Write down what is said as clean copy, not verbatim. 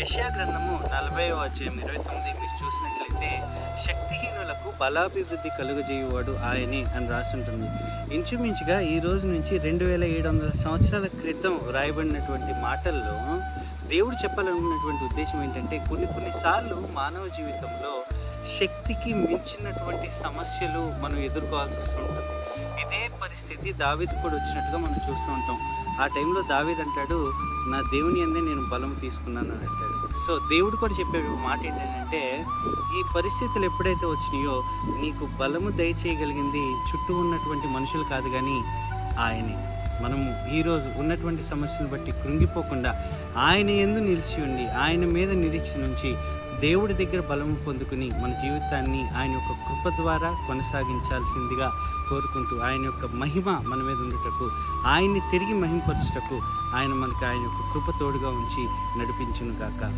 యెషయా గ్రంథము 40వ అధ్యాయం 29 మీరు చూసినట్లయితే శక్తిహీనులకు బలాభివృద్ధి కలుగజేయువాడు ఆయనే అని రాసుంటుంది. ఇంచుమించుగా ఈ రోజు నుంచి 2700 సంవత్సరాల క్రితం రాయబడినటువంటి మాటల్లో దేవుడు చెప్పాలనుకున్నటువంటి ఉద్దేశం ఏంటంటే కొన్నిసార్లు మానవ జీవితంలో శక్తికి మించినటువంటి సమస్యలు మనం ఎదుర్కోవాల్సి వస్తుంటుంది. ఇదే పరిస్థితి దావీదు కూడా వచ్చినట్టుగా మనం చూస్తూ ఉంటాం. ఆ టైంలో దావీదు అంటాడు, నా దేవుని యందే నేను బలం తీసుకున్నాను అని అంటాడు. సో దేవుడు కూడా చెప్పే మాట ఏంటంటే ఈ పరిస్థితులు ఎప్పుడైతే వచ్చినాయో నీకు బలము దయచేయగలిగింది చుట్టూ ఉన్నటువంటి మనుషులు కాదు కానీ ఆయనే. మనము ఈరోజు ఉన్నటువంటి సమస్యలను బట్టి కృంగిపోకుండా ఆయన యందు నిలిచి ఉండి ఆయన మీద నిరీక్షణ ఉంచి దేవుడి దగ్గర బలము పొందుకుని మన జీవితాన్ని ఆయన యొక్క కృప ద్వారా కొనసాగించాల్సిందిగా కోరుకుంటూ ఆయన యొక్క మహిమ మన మీద ఉండుటకు ఆయన్ని తిరిగి మహిమపరచుటకు ఆయన యొక్క కృప తోడుగా ఉంచి నడిపించును గాక.